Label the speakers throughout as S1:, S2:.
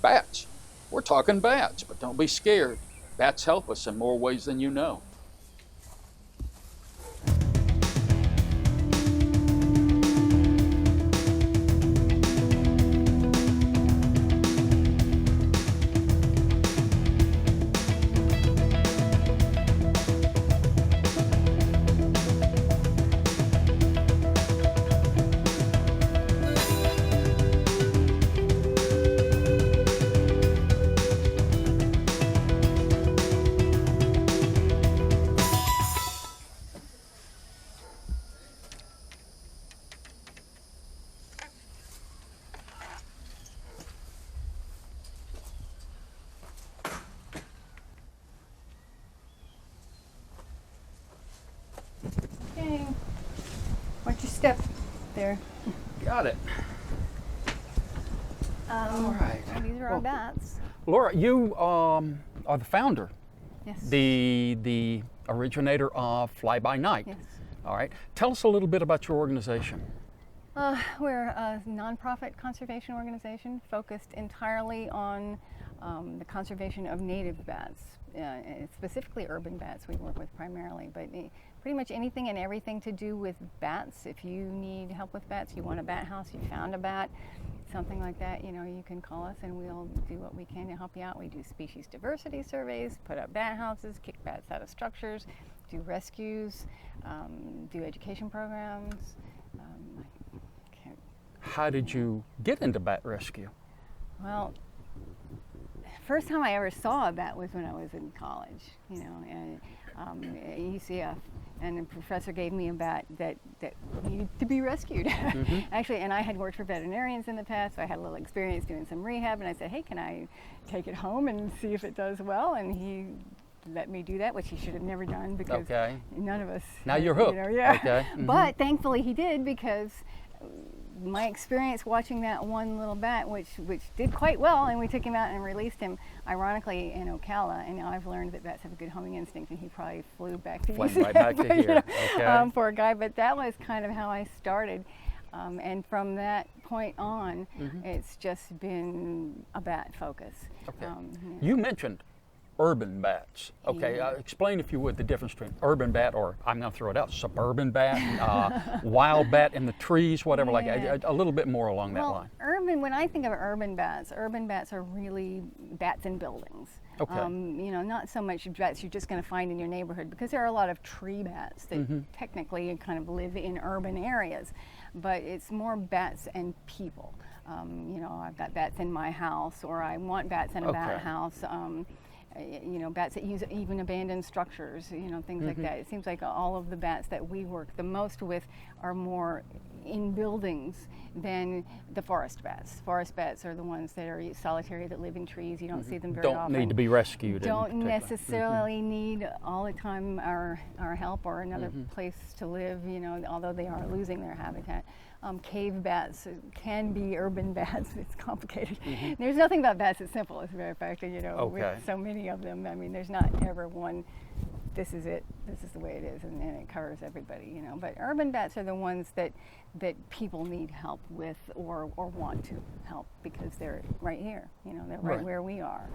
S1: bats. We're talking bats, but don't be scared. Bats help us in more ways than you know.
S2: Okay. Watch your step there.
S1: Got it. All right.
S2: These are our bats.
S1: Laura, you are the founder,
S2: Yes.
S1: the originator of Fly By Night.
S2: Yes.
S1: All right. Tell us a little bit about your organization.
S2: We're a nonprofit conservation organization focused entirely on the conservation of native bats, specifically urban bats we work with primarily, but pretty much anything and everything to do with bats. If you need help with bats, you want a bat house, you found a bat, something like that, you can call us and we'll do what we can to help you out. We do species diversity surveys, put up bat houses, kick bats out of structures, do rescues, do education programs.
S1: How did you get into bat rescue?
S2: Well, first time I ever saw a bat was when I was in college, and at UCF, and the professor gave me a bat that needed to be rescued.
S1: Mm-hmm.
S2: Actually, and I had worked for veterinarians in the past, so I had a little experience doing some rehab, and I said, hey, can I take it home and see if it does well? And he let me do that, which he should have never done because none of us.
S1: Now you're hooked.
S2: Yeah.
S1: Okay. Mm-hmm.
S2: But thankfully he did, because my experience watching that one little bat, which did quite well, and we took him out and released him, ironically, in Ocala, and now I've learned that bats have a good homing instinct, and he probably flew back to UCF,
S1: right back to here. Okay.
S2: Poor guy, but that was kind of how I started. And from that point on, it's just been a bat focus.
S1: Okay. You mentioned urban bats. Okay,
S2: Yeah.
S1: explain, if you would, the difference between urban bat, or I'm going to throw it out, suburban bat, wild bat in the trees, whatever, like a little bit more along that line.
S2: Urban, when I think of urban bats are really bats in buildings.
S1: Okay.
S2: Not so much bats you're just going to find in your neighborhood, because there are a lot of tree bats that technically kind of live in urban areas, but it's more bats and people. I've got bats in my house, or I want bats in a bat house. Bats that use even abandoned structures, things like that. It seems like all of the bats that we work the most with are more in buildings than the forest bats. Forest bats are the ones that are solitary, that live in trees. You don't see them very often.
S1: Don't need to be rescued.
S2: Don't necessarily need all the time our help or another place to live, although they are losing their habitat. Cave bats can be urban bats. It's complicated. There's nothing about bats that's simple, as a matter of fact. With so many of them, I mean, there's not ever one, this is it, this is the way it is, and it covers everybody, But urban bats are the ones that people need help with or want to help, because they're right here, they're right where we are.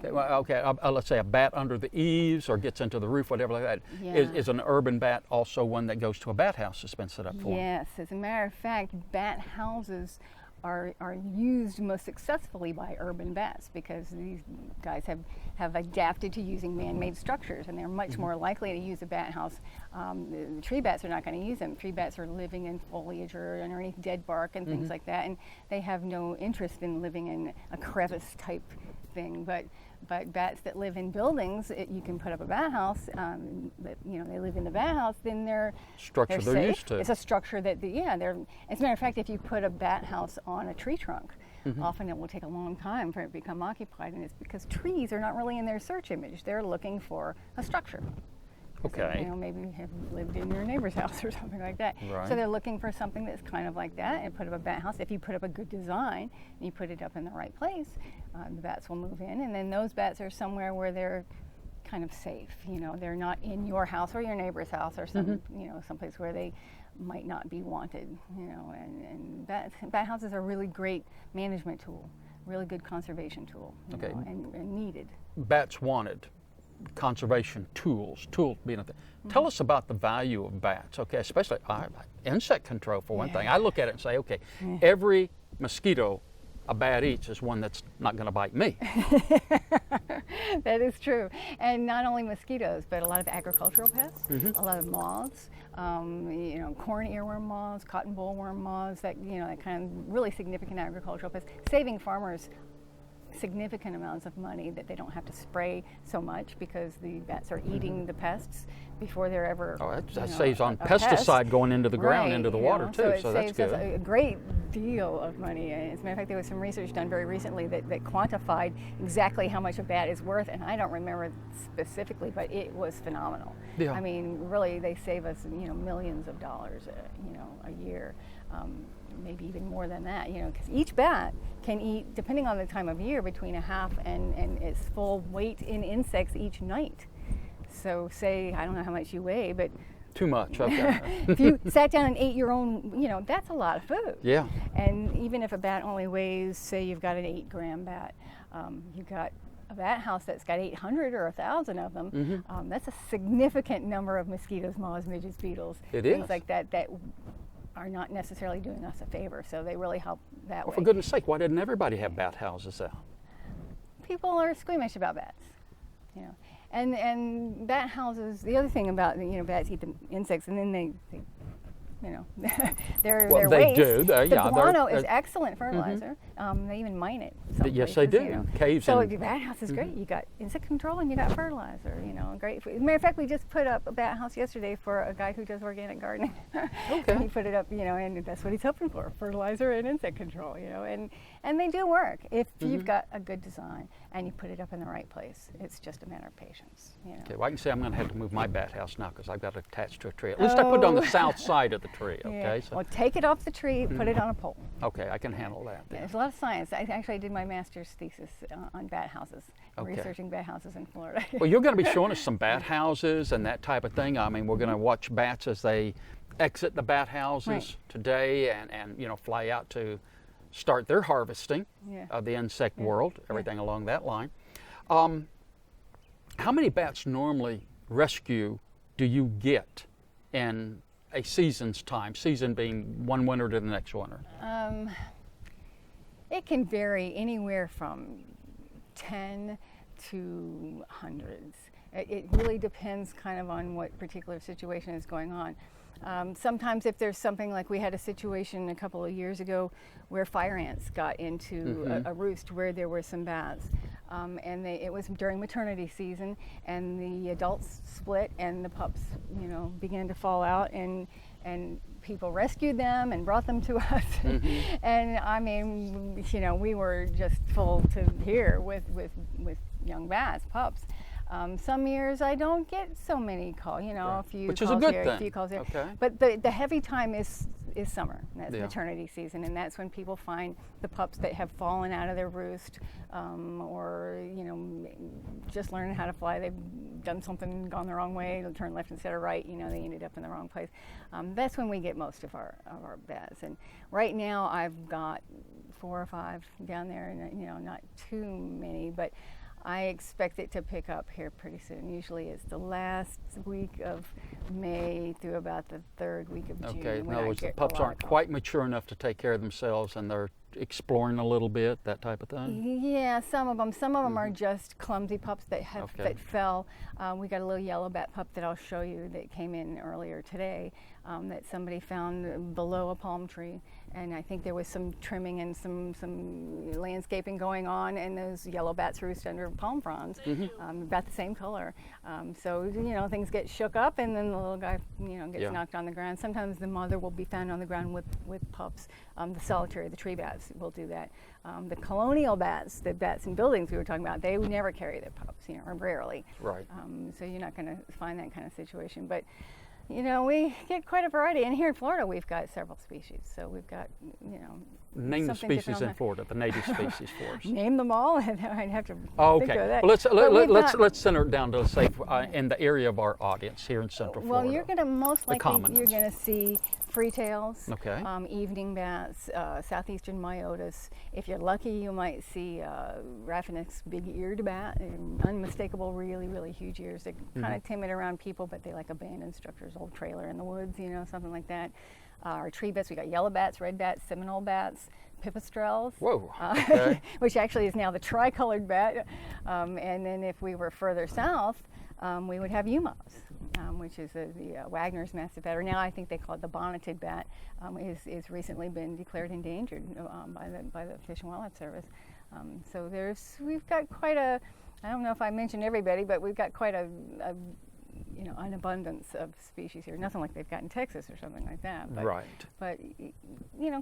S1: Let's say a bat under the eaves or gets into the roof, whatever like that.
S2: Yeah.
S1: Is an urban bat also one that goes to a bat house that's been set up for?
S2: Yes, as a matter of fact, bat houses are used most successfully by urban bats, because these guys have adapted to using man-made structures, and they're much more likely to use a bat house. The tree bats are not going to use them. Tree bats are living in foliage or underneath dead bark and things like that, and they have no interest in living in a crevice type thing. But bats that live in buildings, you can put up a bat house. They live in the bat house, then they're
S1: structure they're
S2: safe.
S1: used to.
S2: It's a structure that they're. As a matter of fact, if you put a bat house on a tree trunk, often it will take a long time for it to become occupied, and it's because trees are not really in their search image. They're looking for a structure.
S1: Okay.
S2: Maybe you have lived in your neighbor's house or something like that.
S1: Right.
S2: So they're looking for something that's kind of like that, and put up a bat house. If you put up a good design and you put it up in the right place, the bats will move in, and then those bats are somewhere where they're kind of safe. They're not in your house or your neighbor's house or some, someplace where they might not be wanted. And bat houses are a really great management tool. really good conservation tool, you
S1: Okay.
S2: know, and needed.
S1: Bats wanted conservation tools being a thing. Tell us about the value of bats, okay, especially insect control for one thing. I look at it and say, okay, every mosquito a bat eats is one that's not going to bite me.
S2: That is true. And not only mosquitoes, but a lot of agricultural pests,
S1: Mm-hmm.
S2: a lot of moths, you know, corn earworm moths, cotton bollworm moths, that, you know, that kind of really significant agricultural pests, saving farmers significant amounts of money that they don't have to spray so much because the bats are eating the pests before they're ever.
S1: Oh, that
S2: you know,
S1: saves on
S2: a pest.
S1: pesticide going into the ground,
S2: Right,
S1: into the
S2: you
S1: water
S2: know,
S1: too, so that's
S2: it saves us
S1: good.
S2: a great deal of money. And as a matter of fact, there was some research done very recently that quantified exactly how much a bat is worth, and I don't remember specifically, but it was phenomenal.
S1: Yeah.
S2: I mean, really, they save us, you know, millions of dollars, you know, a year. Maybe even more than that, you know, because each bat can eat, depending on the time of year, between a half and its full weight in insects each night. So say, I don't know how much you weigh, but
S1: Too much, okay.
S2: if you sat down and ate your own, you know, that's a lot of food.
S1: Yeah.
S2: And even if a bat only weighs, say you've got an 8-gram bat, you've got a bat house that's got 800 or 1,000 of them, that's a significant number of mosquitoes, moths, midges, beetles,
S1: It
S2: things
S1: is.
S2: like that are not necessarily doing us a favor, so they really help that
S1: Well,
S2: way.
S1: for goodness sake, why didn't everybody have bat houses out?
S2: People are squeamish about bats, you know, and bat houses. The other thing about, you know, bats eat the insects, and then they you know, their
S1: Well,
S2: waste.
S1: they do.
S2: The
S1: Yeah,
S2: guano is
S1: they're-
S2: excellent fertilizer. They even mine it. some
S1: Yes, they
S2: places,
S1: do.
S2: you know.
S1: Caves
S2: So
S1: and-
S2: the bat house is great. You got insect control and you got fertilizer. You know, great. As a matter of fact, we just put up a bat house yesterday for a guy who does organic gardening.
S1: Okay.
S2: He put it up, you know, and that's what he's hoping for: fertilizer and insect control. You know, and they do work if you've got a good design and you put it up in the right place. It's just a matter of patience. You know.
S1: Okay, well, I can say I'm going to have to move my bat house now because I've got it attached to a tree. At least I put it on the
S2: Oh.
S1: south side of the tree, okay?
S2: Yeah.
S1: So,
S2: Well, take it off the tree, put it on a pole.
S1: okay, I can handle that.
S2: Yeah,
S1: then.
S2: there's a lot of science. I actually did my master's thesis on bat houses,
S1: Okay.
S2: researching bat houses in Florida.
S1: Well, you're going to be showing us some bat houses and that type of thing. I mean, we're going to watch bats as they exit the bat houses
S2: Right.
S1: today and, you know, fly out to start their harvesting
S2: Yeah.
S1: of the insect world, everything along that line. How many bats normally rescue do you get in a season's time, season being one winter to the next winter?
S2: It can vary anywhere from 10 to hundreds. It really depends kind of on what particular situation is going on. Sometimes if there's something like we had a situation a couple of years ago where fire ants got into a roost where there were some bats. And it was during maternity season, and the adults split and the pups, you know, began to fall out, and people rescued them and brought them to us. And I mean, you know, we were just full to here with young bats, pups. Some years I don't get so many calls, you know,
S1: Right.
S2: a few
S1: Which is a
S2: calls
S1: good
S2: here, a
S1: thing.
S2: few calls there.
S1: Okay.
S2: But the heavy time is summer. That's
S1: Yeah.
S2: maternity season, and that's when people find the pups that have fallen out of their roost, or, you know, just learning how to fly. They've done something, gone the wrong way, they'll turn left instead of right. You know, they ended up in the wrong place. That's when we get most of our bats. And right now I've got 4 or 5 down there, and you know, not too many, but I expect it to pick up here pretty soon. Usually it's the last week of May through about the 3rd week of June.
S1: Okay, in
S2: when
S1: other
S2: I
S1: words, the
S2: get a
S1: pups
S2: lot of
S1: aren't
S2: calls.
S1: quite mature enough to take care of themselves and they're exploring a little bit, that type of thing?
S2: Yeah, some of them. Some of them are just clumsy pups that have
S1: Okay.
S2: that fell. We got a little yellow bat pup that I'll show you that came in earlier today, that somebody found below a palm tree, and I think there was some trimming and some landscaping going on, and those yellow bats roost under palm fronds, about the same color. So you know, things get shook up, and then the little guy, you know, gets
S1: Yeah.
S2: knocked on the ground. Sometimes the mother will be found on the ground with pups. The solitary, the tree bats will do that. The colonial bats, the bats in buildings we were talking about, they would never carry their pups, you know, or rarely.
S1: Right.
S2: So you're not going to find that kind of situation. But, you know, we get quite a variety. And here in Florida, we've got several species. So we've got, you know,
S1: Name the
S2: something different
S1: species
S2: on
S1: in Florida, the native species for us.
S2: Name them all, and I'd have to
S1: Oh,
S2: think
S1: okay.
S2: of that.
S1: Well,
S2: But we've
S1: let's center it down to say in the area of our audience here in Central
S2: Well,
S1: Florida.
S2: you're going to most likely
S1: common
S2: you're
S1: ones.
S2: going to see freetails,
S1: Okay.
S2: evening bats, southeastern myotis. If you're lucky, you might see Raffinus big-eared bat, unmistakable, really, really huge ears. They're kind of timid around people, but they like abandoned structures, old trailer in the woods, you know, something like that. Our tree bats, we got yellow bats, red bats, Seminole bats, pipistrelles.
S1: Whoa. Okay.
S2: Which actually is now the tricolored bat. And then if we were further south, we would have Umas, which is the Wagner's mastiff bat, or now I think they call it the bonneted bat, is recently been declared endangered by the Fish and Wildlife Service. So we've got quite a, I don't know if I mentioned everybody, but we've got quite a an abundance of species here. Nothing like they've got in Texas or something like that. But,
S1: Right.
S2: But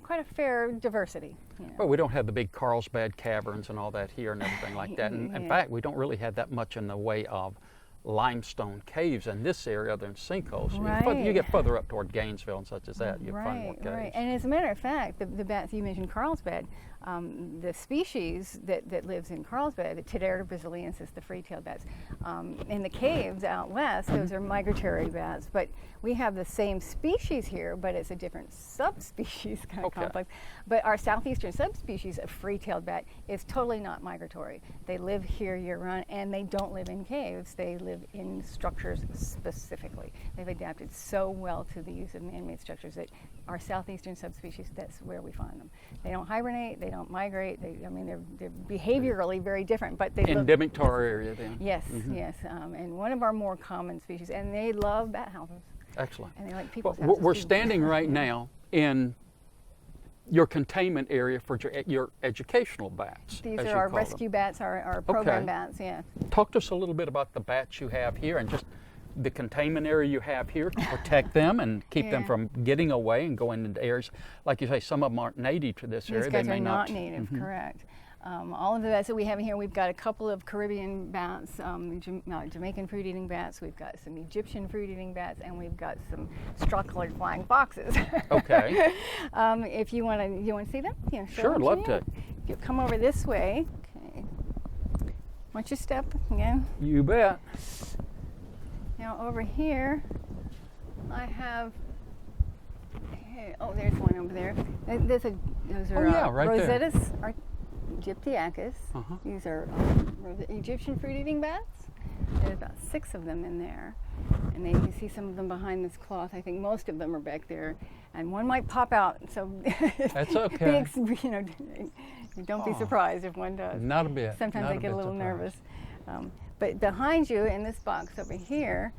S2: quite a fair diversity.
S1: Well, we don't have the big Carlsbad caverns and all that here and everything like that. And in fact, we don't really have that much in the way of limestone caves in this area other than sinkholes.
S2: Right.
S1: You get further up toward Gainesville and such as that, you find more caves.
S2: Right. And as a matter of fact, the bats you mentioned, Carlsbad, the species that lives in Carlsbad, the Pteridra brasiliensis, the free-tailed bats, in the caves out west, those are migratory bats. But we have the same species here, but it's a different subspecies kind of complex. But our southeastern subspecies of free-tailed bat is totally not migratory. They live here year-round, and they don't live in caves. They live in structures specifically. They've adapted so well to the use of man-made structures that our southeastern subspecies, that's where we find them. They don't hibernate, they don't migrate. They're behaviorally very different, but they
S1: endemic to our area then.
S2: Yes, yes, and one of our more common species, and they love bat houses.
S1: Excellent.
S2: And they like people's
S1: Well,
S2: houses
S1: we're
S2: too.
S1: standing right now in your containment area for your educational bats.
S2: These
S1: as
S2: are
S1: you
S2: our
S1: call
S2: rescue
S1: them.
S2: bats, our program
S1: Okay.
S2: bats, yeah.
S1: Talk to us a little bit about the bats you have here and just the containment area you have here to protect them and keep them
S2: Yeah.
S1: from getting away and going into areas. Like you say, some of them aren't native to this area.
S2: These guys
S1: they may
S2: are not native, correct. All of the bats that we have in here, we've got a couple of Caribbean bats, Jamaican fruit-eating bats, we've got some Egyptian fruit-eating bats, and we've got some straw-colored flying foxes.
S1: Okay.
S2: If you want to see them, yeah,
S1: Sure,
S2: them
S1: love
S2: you.
S1: to.
S2: If you come over this way, okay. Once you step again.
S1: You bet.
S2: Now over here, I have. Oh, there's one over there. Those are
S1: yeah, right there.
S2: Rosetus Gyptiacus.
S1: Uh-huh.
S2: These are Egyptian fruit-eating bats. There's about 6 of them in there, and you see some of them behind this cloth. I think most of them are back there, and one might pop out. So
S1: That's okay.
S2: Don't be surprised if one does.
S1: Not a bit.
S2: Sometimes
S1: not
S2: I get a little
S1: surprised.
S2: nervous. But behind you in this box over here,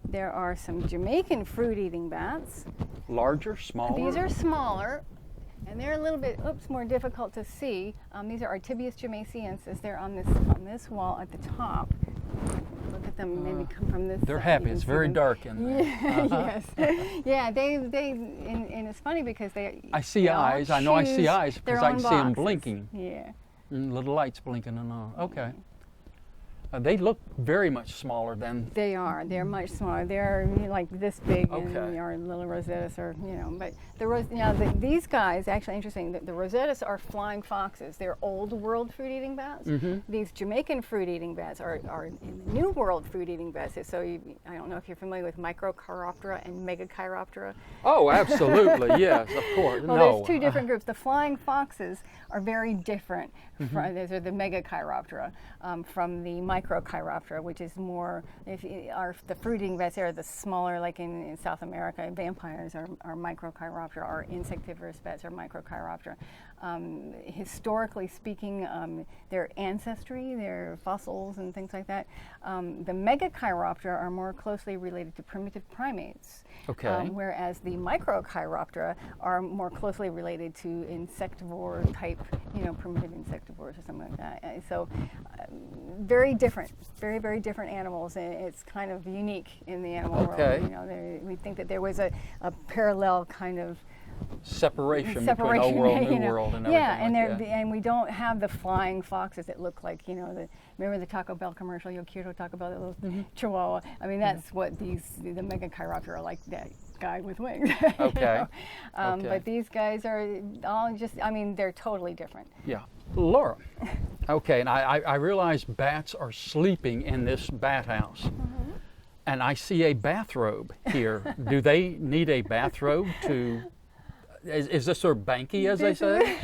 S2: there are some Jamaican fruit-eating bats.
S1: Larger, smaller?
S2: These are smaller, and they're a little bit, more difficult to see. These are Artibius jamaicensis. They're on this wall at the top. Look at them, maybe come from this
S1: They're
S2: side.
S1: happy.
S2: You can
S1: It's
S2: see
S1: very
S2: them.
S1: dark in there.
S2: Yes. Yeah, and it's funny because
S1: I see
S2: all
S1: eyes. I know I see
S2: choose
S1: eyes
S2: their
S1: because I can
S2: own
S1: see them
S2: boxes.
S1: blinking.
S2: Yeah.
S1: Little lights blinking and all. Okay. They look very much smaller than.
S2: They are. They're much smaller. They're like this big,
S1: Okay.
S2: and our little Rosetus are, But these guys, actually interesting. The Rosetus are flying foxes. They're old world fruit-eating bats. These Jamaican fruit-eating bats are in the new world fruit-eating bats. So I don't know if you're familiar with Microchiroptera and Megachiroptera.
S1: Oh, absolutely. Yes, of course.
S2: Well,
S1: no.
S2: there's 2 different groups. The flying foxes are very different. Those are the Megachiroptera from the Microchiroptera, which is more, the fruit-eating bats are the smaller, like in South America, vampires are Microchiroptera, our insectivorous bats are Microchiroptera. Historically speaking, their ancestry, their fossils and things like that, the Megachiroptera are more closely related to primitive primates.
S1: Okay.
S2: Whereas the Microchiroptera are more closely related to insectivore type, primitive insectivores or something like that. So very different, very, very different animals, and it's kind of unique in the animal world. We think that there was a parallel kind of
S1: separation between old world, new world, and everything
S2: yeah,
S1: like that.
S2: and we don't have the flying foxes that look like, the remember the Taco Bell commercial, Yo Quiero Taco Bell, the little chihuahua. I mean, that's what the Megachiroptera are like, that guy with wings.
S1: Okay.
S2: Okay. But these guys are all just, I mean, they're totally different.
S1: Yeah. Laura, okay, and I realize bats are sleeping in this bat house. And I see a bathrobe here. Do they need a bathrobe to, is this sort of banky, as they say?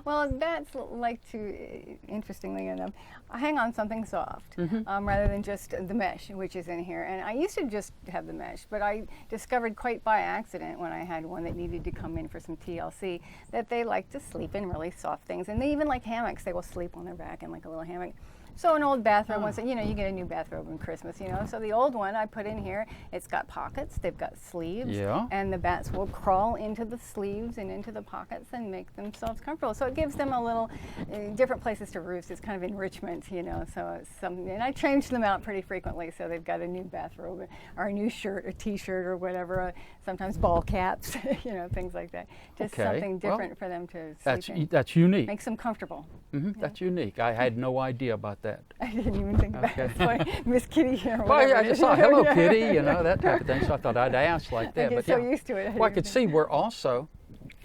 S2: Well, bats like to, interestingly enough, hang on something soft rather than just the mesh, which is in here. And I used to just have the mesh, but I discovered quite by accident when I had one that needed to come in for some TLC that they like to sleep in really soft things. And they even like hammocks. They will sleep on their back in like a little hammock. So an old bathrobe, once you know, you get a new bathrobe on Christmas, you know. So the old one I put in here, it's got pockets, they've got sleeves, and the bats will crawl into the sleeves and into the pockets and make themselves comfortable. So it gives them a little different places to roost. It's kind of enrichment, you know. So it's something, and I change them out pretty frequently. So they've got a new bathrobe or a new shirt, a T-shirt or whatever. Sometimes ball caps, you know, things like that. Just something different for them to sleep in.
S1: That's unique.
S2: Makes them comfortable.
S1: That's unique. I had no idea about that.
S2: I didn't even think about it. Like Miss Kitty here.
S1: Well, I just saw Hello Kitty, you know, that type of thing. So I thought I'd ask like that.
S2: I get so used to it.
S1: Well, I could see where also,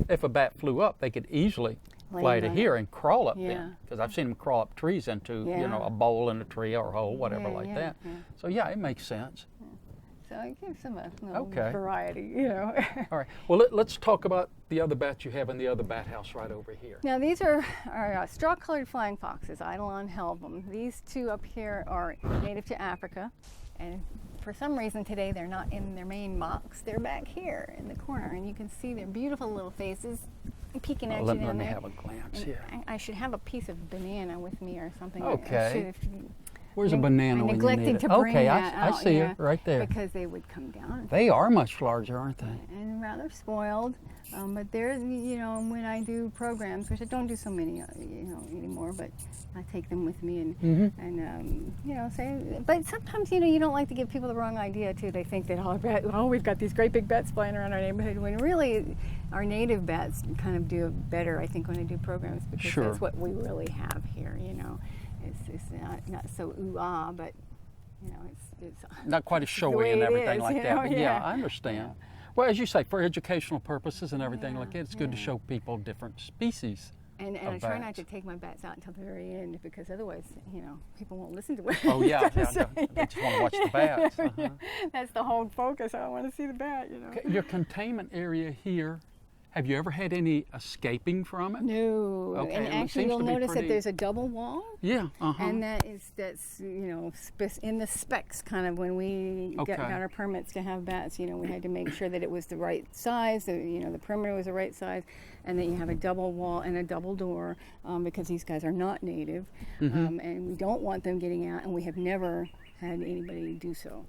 S1: if a bat flew up, they could easily fly to here and crawl up there. Because I've seen them crawl up trees into, you know, a bowl in a tree or a hole, whatever like that. So yeah, it makes sense.
S2: So it gives them a little variety, you know.
S1: All right. Well, let's talk about the other bats you have in the other bat house right over here.
S2: Now these are straw-colored flying foxes, Eidolon helvum. These two up here are native to Africa, and for some reason today they're not in their main box. They're back here in the corner, and you can see their beautiful little faces peeking at you down there.
S1: Let me have a glance here.
S2: I should have a piece of banana with me or something.
S1: Okay. Where's a banana when you need it?
S2: I neglected to bring that out.
S1: I see it right there.
S2: Because they would come down.
S1: They are much larger, aren't they?
S2: And rather spoiled. But they're, you know, when I do programs, which I don't do so many, you know, anymore, but I take them with me and you know, say, but sometimes, you know, you don't like to give people the wrong idea too. They think that, oh, we've got these great big bats flying around our neighborhood, when really our native bats kind of do better, I think, when I do programs, because that's what we really have here, you know. It's not so ooh-ah, but, you know, it's
S1: not quite as showy and everything like that. But
S2: yeah,
S1: I understand. Well, as you say, for educational purposes and everything like that, it's good to show people different species.
S2: And I try not to take my bats out until the very end, because otherwise, you know, people won't listen to what
S1: Oh yeah, they just want to watch the bats.
S2: That's the whole focus. I want to see the bat, you know.
S1: Okay, your containment area here, have you ever had any escaping from it?
S2: No.
S1: Okay,
S2: and actually, you'll notice that there's a double wall.
S1: Yeah.
S2: And that's you know, in the specs, kind of, when we got our permits to have bats, you know, we had to make sure that it was the right size, you know, the perimeter was the right size, and that you have a double wall and a double door, because these guys are not native, and we don't want them getting out, and we have never had anybody do so.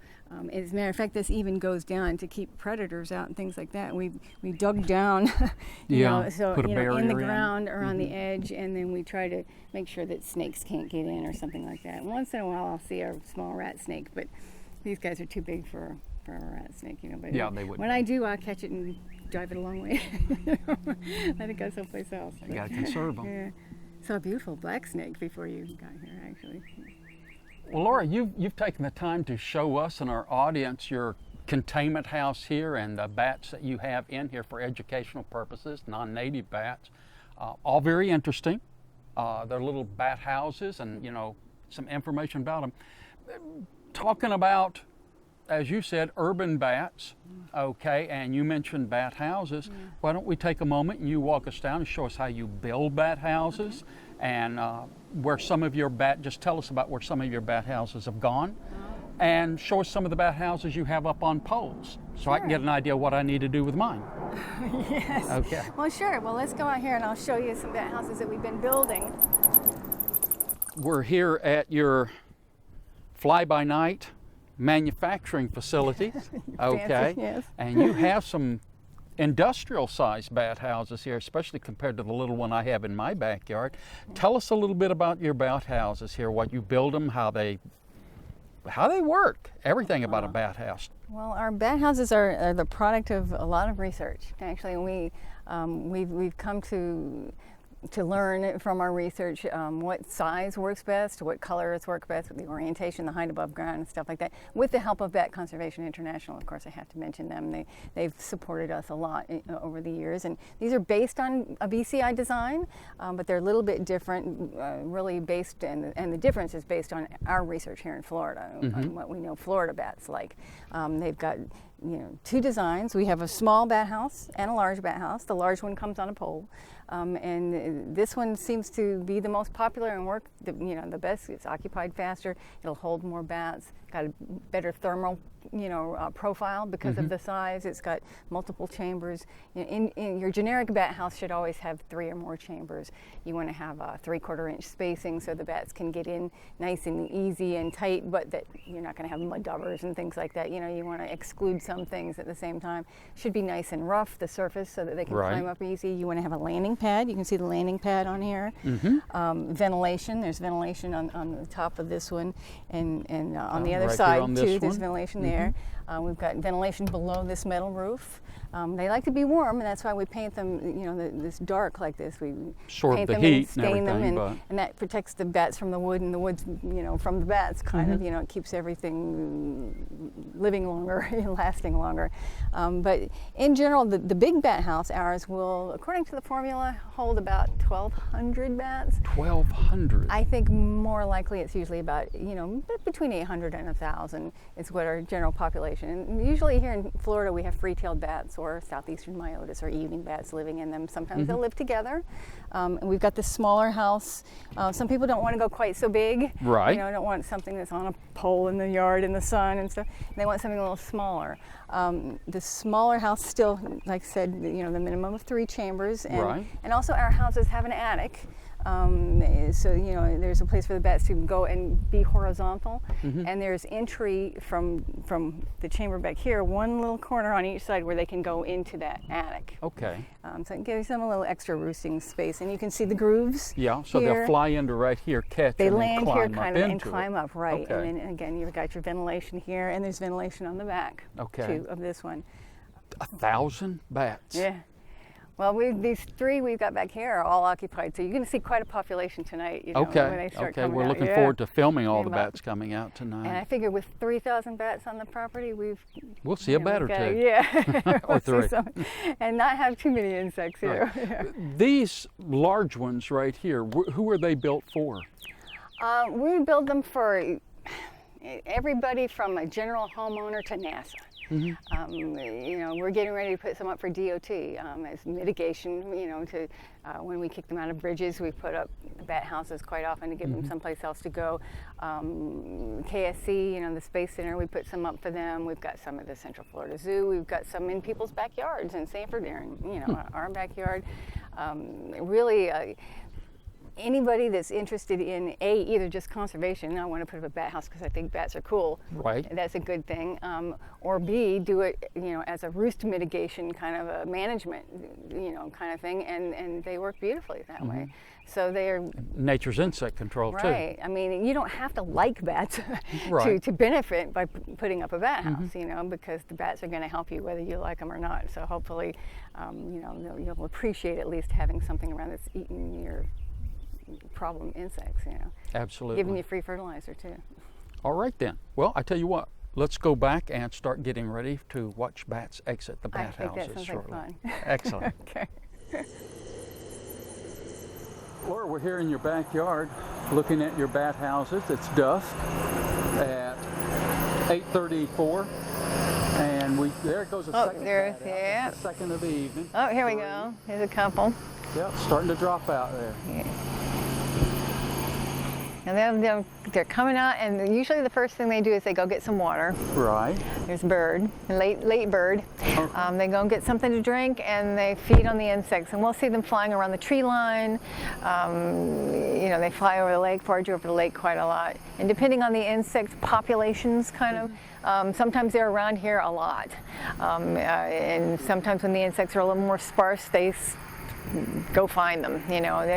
S2: As a matter of fact, this even goes down to keep predators out and things like that. We dug down, you know, so
S1: put a barrier
S2: in the ground or on the edge, and then we try to make sure that snakes can't get in or something like that. Once in a while, I'll see a small rat snake, but these guys are too big for a rat snake, you know. But
S1: yeah, they would.
S2: When I do, I'll catch it and drive it a long way. Let it go someplace else.
S1: You got to conserve them.
S2: Yeah. Saw a beautiful black snake before you got here, actually.
S1: Well, Laura, you've taken the time to show us and our audience your containment house here and the bats that you have in here for educational purposes, non-native bats. All very interesting. They're little bat houses, and, you know, some information about them. Talking about, as you said, urban bats, okay, and you mentioned bat houses. Why don't we take a moment and you walk us down and show us how you build bat houses, and where some of your just tell us about where some of your bat houses have gone, and show us some of the bat houses you have up on poles, so I can get an idea what I need to do with mine.
S2: Yes.
S1: Okay.
S2: Well, sure. Well, let's go out here and I'll show you some bat houses that we've been building.
S1: We're here at your fly-by-night manufacturing facility. Okay.
S2: Fancy, yes.
S1: And you have some industrial-sized bat houses here, especially compared to the little one I have in my backyard. Tell us a little bit about your bat houses here, what you build them, how they work, everything about a bat house.
S2: Well, our bat houses are the product of a lot of research. Actually, we've come to to learn from our research what size works best, what colors work best, the orientation, the height above ground, and stuff like that. With the help of Bat Conservation International, of course, I have to mention them. They've supported us a lot over the years, and these are based on a BCI design, but they're a little bit different, really based, and the difference is based on our research here in Florida, on what we know Florida bats like. They've got two designs. We have a small bat house and a large bat house. The large one comes on a pole, and this one seems to be the most popular and work the best. It's occupied faster. It'll hold more bats. Got a better thermal profile because of the size. It's got multiple chambers. In your generic bat house should always have 3 or more chambers. You want to have a 3/4 inch spacing so the bats can get in nice and easy and tight, but that you're not going to have mud daubers and things like that. You want to exclude some things at the same time. Should be nice and rough, the surface, so that they can climb up easy. You want to have a landing pad. You can see the landing pad on here. Ventilation. There's ventilation on the top of this one, and on the other side too. There's ventilation there. We've got ventilation below this metal roof. They like to be warm, and that's why we paint them, this dark like this. We paint them and stain them, and that protects the bats from the wood, and the wood, from the bats. Kind of, it keeps everything living longer, lasting longer. But in general, the big bat house, ours will, according to the formula, hold about 1,200 bats.
S1: 1,200.
S2: I think more likely it's usually about between 800 and 1,000 is what our general population. And usually here in Florida we have free-tailed bats or southeastern myotis or evening bats living in them. Sometimes they'll live together. And we've got this smaller house. Some people don't want to go quite so big.
S1: Right.
S2: Don't want something that's on a pole in the yard in the sun and stuff. They want something a little smaller. The smaller house still, like I said, the minimum of 3 chambers. And also our houses have an attic. So there's a place for the bats to go and be horizontal, and there's entry from the chamber back here, one little corner on each side where they can go into that attic.
S1: Okay.
S2: So it gives them a little extra roosting space, and you can see the grooves.
S1: Yeah. So
S2: here.
S1: They'll fly into right here, catch,
S2: they
S1: and
S2: land
S1: then
S2: here
S1: climb
S2: kind
S1: up
S2: of and
S1: into
S2: climb
S1: it.
S2: up, right?
S1: Okay.
S2: And then again, you've got your ventilation here, and there's ventilation on the back too of this one.
S1: 1,000 bats.
S2: Yeah. Well, these 3 we've got back here are all occupied, so you're going to see quite a population tonight. When they start coming
S1: we're
S2: out.
S1: looking forward to filming all the bats coming out tonight.
S2: And I figure with 3,000 bats on the property,
S1: we'll see a bat or 2.
S2: Yeah,
S1: or 3,
S2: and not have too many insects here.
S1: Right. These large ones right here, who are they built for?
S2: We build them for everybody from a general homeowner to NASA. We're getting ready to put some up for DOT as mitigation. To when we kick them out of bridges, we put up bat houses quite often to give them someplace else to go. KSC, the Space Center, we put some up for them. We've got some at the Central Florida Zoo. We've got some in people's backyards in Sanford, our backyard. Really. Anybody that's interested in either just conservation, I want to put up a bat house because I think bats are cool.
S1: Right.
S2: That's a good thing. Or B, do it, as a roost mitigation kind of a management, kind of thing, and they work beautifully that way. So they're
S1: nature's insect control too.
S2: Right. I mean, you don't have to like bats to benefit by putting up a bat house, because the bats are going to help you whether you like them or not. So hopefully, you'll appreciate at least having something around that's eating your problem insects,
S1: Absolutely.
S2: Giving you free fertilizer too.
S1: All right then. Well, I tell you what, let's go back and start getting ready to watch bats exit the bat houses
S2: that sounds
S1: shortly.
S2: like fun.
S1: Excellent.
S2: Okay.
S1: Laura, we're here in your backyard looking at your bat houses. It's dusk at 8:34. And there goes a second bat out. The second of the evening.
S2: Oh, here we go. Here's a couple.
S1: Yep, starting to drop out there.
S2: Yeah. And they're coming out, and usually the first thing they do is they go get some water.
S1: Right.
S2: There's a bird, a late bird.
S1: Okay.
S2: They go and get something to drink, and they feed on the insects. And we'll see them flying around the tree line. They fly over the lake, forage over the lake quite a lot. And depending on the insect populations, sometimes they're around here a lot. And sometimes when the insects are a little more sparse, they go find them. They'll all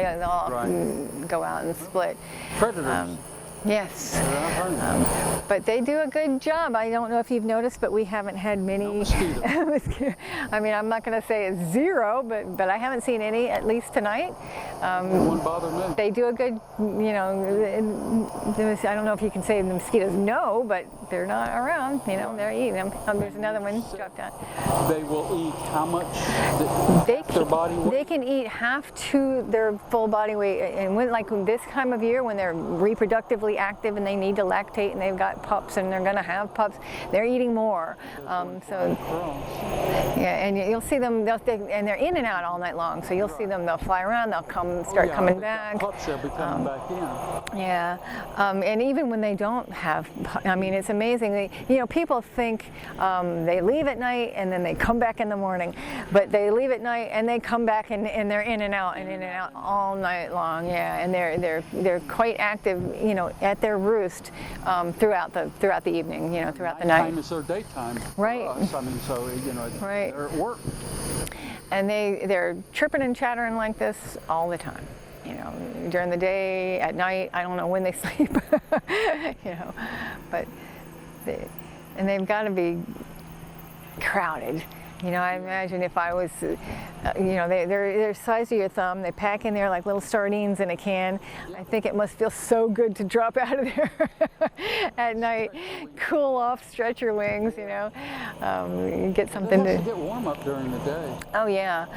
S2: go out and split.
S1: Predators.
S2: Yes.
S1: Yeah,
S2: But they do a good job. I don't know if you've noticed, but we haven't had many mosquitoes. I mean, I'm not going to say it's zero, but I haven't seen any, at least tonight.
S1: won't bother me.
S2: They do a good, you know, I don't know if you can say the mosquitoes no, but they're not around, you know, they're eating them. There's another one dropped down.
S1: They will eat how much? Their body weight?
S2: They can eat half to their full body weight. And when, like this time of year, when they're reproductively active and they need to lactate and they've got pups and they're going to have pups, they're eating more. Yeah, and you'll see them, and they're in and out all night long. So you'll see them, they'll fly around, they'll start coming back.
S1: Pups, they'll be coming back in.
S2: Yeah, and even when they don't have, I mean, it's amazing. You know, people think they leave at night and then they come back in the morning, but they leave at night and they come back and they're in and out and in and out all night long. Yeah, and they're quite active, you know, at their roost throughout the evening, you know, throughout the night.
S1: Nighttime is their daytime.
S2: Right.
S1: For us. I mean, so you know,
S2: right.
S1: They're at work.
S2: And they're chirping and chattering like this all the time. You know, during the day, at night, I don't know when they sleep. You know, but they've got to be crowded. You know, I imagine if I was, you know, they're the size of your thumb. They pack in there like little sardines in a can. I think it must feel so good to drop out of there at night, cool off, stretch your wings. You know, get something
S1: to get warm up during the day.
S2: Oh yeah,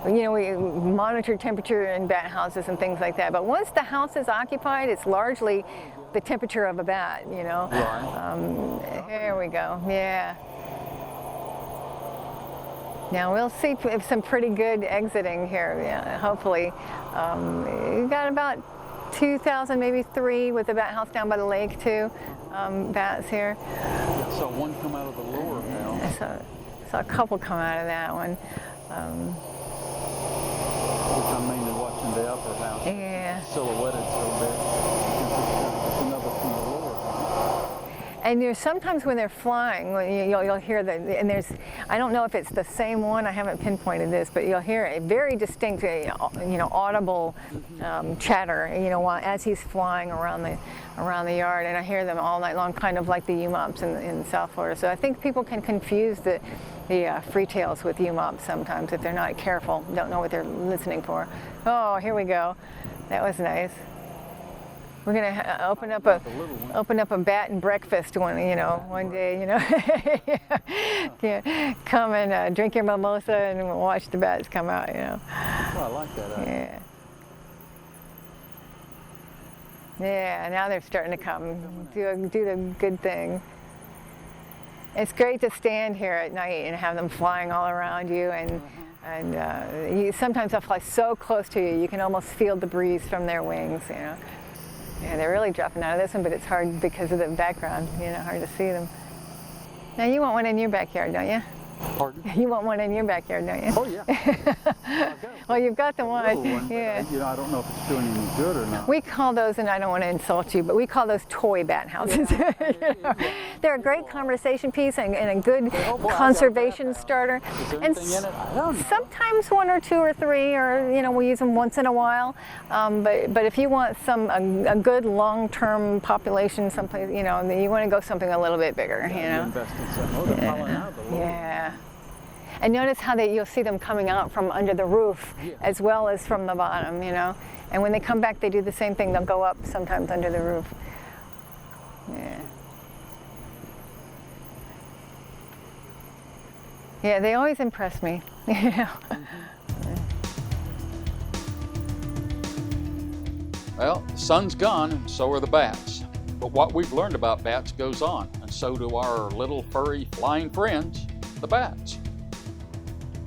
S2: you know, we monitor temperature in bat houses and things like that. But once the house is occupied, it's largely the temperature of a bat. You know.
S1: Right.
S2: Here we go. Yeah. Now we'll see if some pretty good exiting here. Yeah, hopefully, we've got about 2,000, maybe 3 with the bat house down by the lake too. Bats here.
S1: I saw one come out of the lower now.
S2: I saw a couple come out of that one.
S1: I'm mainly watching the upper house.
S2: Yeah.
S1: Silhouetted so bad. There's another from the lower house.
S2: And there's sometimes when they're flying, you'll hear and I don't know if it's the same one, I haven't pinpointed this, but you'll hear a very distinct, you know, audible chatter, you know, as he's flying around the yard, and I hear them all night long, kind of like the U-mops in South Florida. So I think people can confuse the free-tails with U-mops sometimes if they're not careful, don't know what they're listening for. Oh, here we go. That was nice. We're gonna open up a bat and breakfast one day, you know. Yeah. Come and drink your mimosa and watch the bats come out, you know.
S1: Oh, I like that.
S2: Yeah. Yeah. Now they're starting to come. Do the good thing. It's great to stand here at night and have them flying all around you, and sometimes they'll fly so close to you, you can almost feel the breeze from their wings, you know. Yeah, they're really dropping out of this one, but it's hard because of the background, you know, hard to see them. Now you want one in your backyard, don't you?
S1: Pardon?
S2: You want one in your backyard, don't you?
S1: Oh yeah.
S2: Well, you've got the one.
S1: Yeah. You know, I don't know if it's doing any good or not.
S2: We call those, and I don't want to insult you, but we call those toy bat houses.
S1: Yeah.
S2: You know? They're a great conversation piece and a good conservation starter.
S1: Is there
S2: And
S1: anything in it? I don't know.
S2: sometimes 1 or 2 or 3, or you know, we use them once in a while. But if you want a good long-term population, someplace, you know, you want to go something a little bit bigger. You know.
S1: Invest in something. Oh, they're falling out of the lower.
S2: Yeah. And notice how you'll see them coming out from under the roof as well as from the bottom, you know. And when they come back, they do the same thing. They'll go up sometimes under the roof. Yeah. Yeah, they always impress me, you know.
S1: Well, the sun's gone, and so are the bats. But what we've learned about bats goes on, and so do our little furry flying friends, the bats.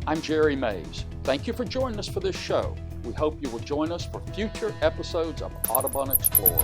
S1: I'm Jerry Mays. Thank you for joining us for this show. We hope you will join us for future episodes of Audubon Explorer.